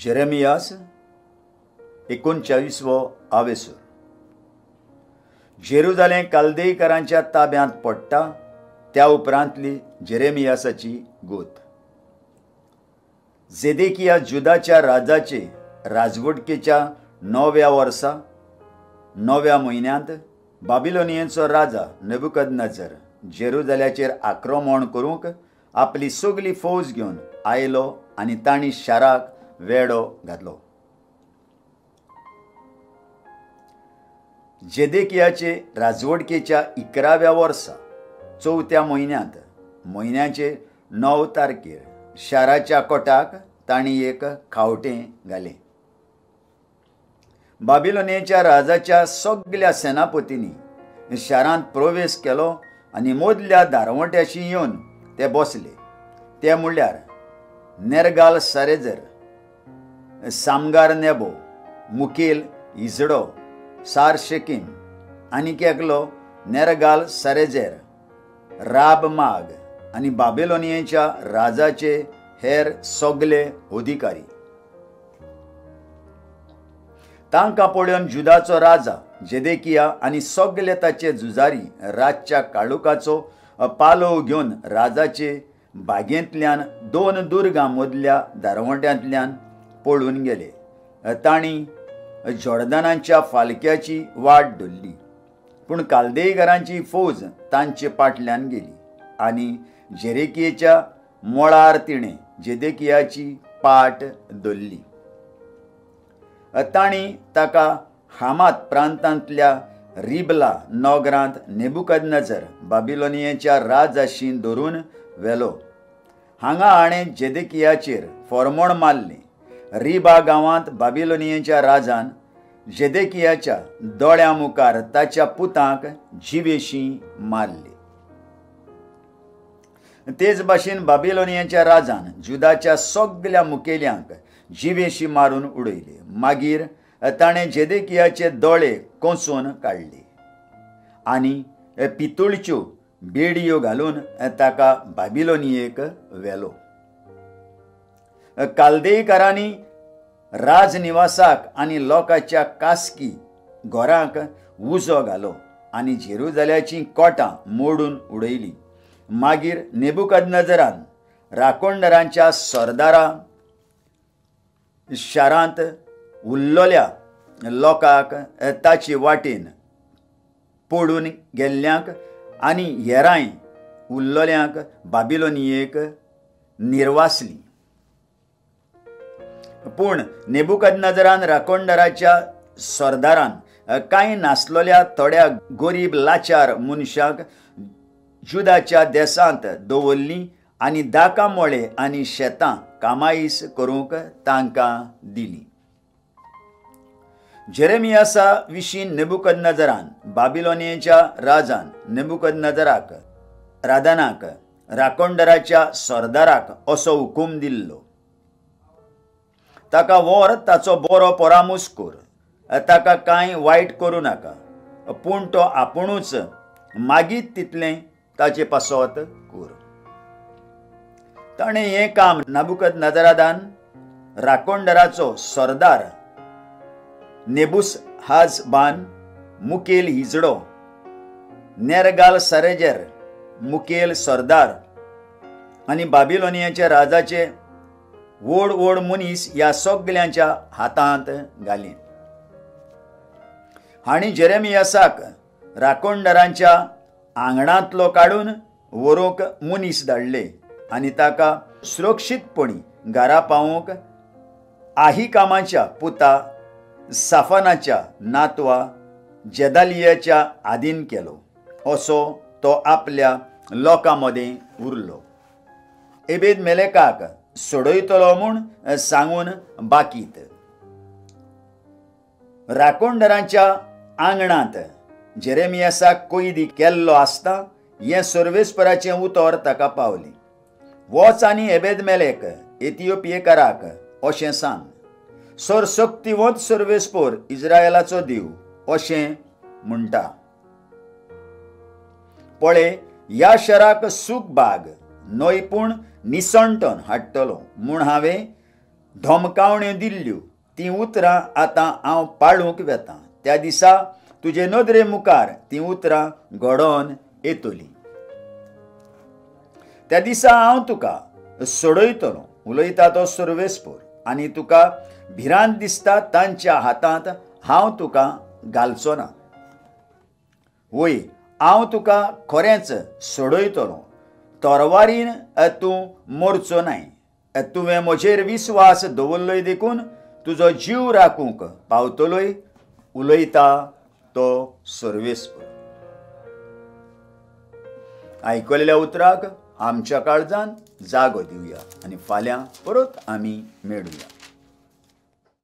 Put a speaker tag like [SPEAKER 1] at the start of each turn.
[SPEAKER 1] जेरेमियास 39वो आवेसूर. जेरुजालेम काल्देकारांच्या ताब्यांत पडटा त्या उपरांतली जेरेमियासाची गोत. झेदेकिया जुदाच्या राजाचे राजवटकेच्या 9व्या वर्सा 9व्या म्हयन्यांत बाबिलोनियेचो राजा नेबुकदनेझर जेरुजाल्याचेर आक्रमण करूंक आपली सगली फौज घेवन आयलो आनी तांणी शाराक वेढो घातलो. झेदेकियाचे राजवटकेच्या 11व्या वर्सा 4थ्या म्हयन्यांत म्हयन्याचे 9 तारखेर शाराच्या कोटाक तांणी एक खावटें घालें. बाबिलोनियेच्या राजाच्या सगळ्या सेनापतींनी शारांत प्रवेश केलो आनी मोदल्या दारवट्याशी येवन ते बसले. ते म्हणल्यार नेरगाल सारेजर, सामगार नेबो, मुखेल हिजडो, सारशेकीम, आनीक एकलो नेरगाल सारेजेर, राब माग आनी बाबिलोनियेच्या राजाचे हेर सगळे अधिकारी. तांकां पळोवन जुदाचो राजा झेदेकिया आनी सगळे ताचे झुजारी रातच्या काळुकाचो पालव घेवन राजाचे बागेंतल्यान 2 दुर्गां मदल्या दारवट्यांतल्यान पळून गेले. तांणी जॉर्दानाच्या फालक्याची वाट धरली, पूण काल्देकारांची फौज तांचे फाटल्यान गेली आनी जेरेकियेच्या मोळार तिणें झेदेकियाची पाट धरली. तांणी ताका हामात प्रांतांतल्या रिबला नगरांत नेबुकदनेझर बाबिलोनियेच्या राजाशीं धरून व्हेलो. हांगा हाणें झेदेकियाचेर फॉर्मोण मारलें. रिबा गांवांत बाबिलोनियेच्या राजान झेदेकियाच्या दोळ्या मुखार ताच्या पुतांक जिवेशीं मारले. तेच भाशेन बाबिलोनियेच्या राजान जुदाच्या सगळ्या मुखेल्यांक जिवेशीं मारून उडयले. मागीर ताणें झेदेकियाचे दोळे कोंसून काडले आनी पितूळच्यो बेडयो घालून ताका बाबिलोनियेक व्हेलो. काल्देकारांनी राजनिवासाक आनी लोकांच्या कासकी घरांक उजो घालो आनी जेरुजाल्याची कोटां मोडून उडयली. मागीर नेबुकदनेझरान राखणदारांच्या सरदारां शारांत उरलोल्या लोकांक ताचे वाटेन पडून गेल्ल्यांक आनी हेरांय उरलोल्यांक बाबिलोनियेक निर्वासली. पूण नेबुकदनेझरान राखणदाराच्या सरदारान कांय नासलोल्या थोड्या गरीब लाचार मनशांक जुदाच्या देसांत दवरलीं आनी दाका मोळे आनी शेतां कामाईस करूंक तांकां दिलीं. जेरेमियासा विशीं नेबुकदनेझरान बाबिलोनियेच्या राजान नेबुकदनेझराक रादानाक राखणदाराच्या सरदाराक असो हुकूम दिल्लो: ताका व्हर, ताचो बरो परामूस कर, ताका कांय वायट करूं नाका, पूण तो आपुणूच मागीत तितलें ताचे पासत कर. ताणें हें काम नेबुकदनेझरादान राखणदाराचो सरदार नेबुसहाजबान, मुखेल हिजडो नेरगाल सारेजेर, मुखेल सरदार आनी बाबिलोनियेच्या राजाचे व्हड व्हड मनीस ह्या सगळ्यांच्या हातांत घालीं. हांणी जेरेमियासाक राखणदारांच्या आंगणांतलो काडून व्हरूंक मनीस धाडले आनी ताका सुरक्षीतपणी घरा पावूंक आहिकामाच्या पुता साफानाच्या नातवा जेदालियाच्या आदीन केलो. असो तो आपल्या लोकां मदें उरलो. एबेद मेलेकाक सोडयतलो म्हूण सांगून बाकीत. राखणदारांच्या आंगणांत जेरेमियासाक कैदी केल्लो आसता हें सर्वेस्पराचें उतर ताका पावलें. वच आनी एबेदमेलेक इथिओपियेकाराक अशें सांग: सरशक्तिवंत सर्वेस्पर इस्रायेलाचो देव अशें म्हणटा, पळय, ह्या शाराक सूख बाग न्हय पूण निसणटण हाडटलो म्हूण हांवें धमकावण्यो दिल्ल्यो ती उतरां आतां हांव पाळूंक वेतां. त्या दिसा तुजे नदरे मुखार ती उतरां घडोवन येतलीं. त्या दिसा हांव तुका सोडयतलों, उलयता तो सर्वेस्पर, आनी तुका भिरांत दिसता तांच्या हातांत हांव तुका घालचो ना. वय, हांव तुका खरेंच सोडयतलों, तोरवारीन तूं मरचो नाय. तुवें म्हजेर विस्वास दवरलोय देखून तुजो जीव राखूंक पावतलोय, उलयता तो सर्वेस्पर. आयकलेल्या उतराक आमच्या काळजांत जागो दिवया आनी फाल्यां परत आमी मेळुया.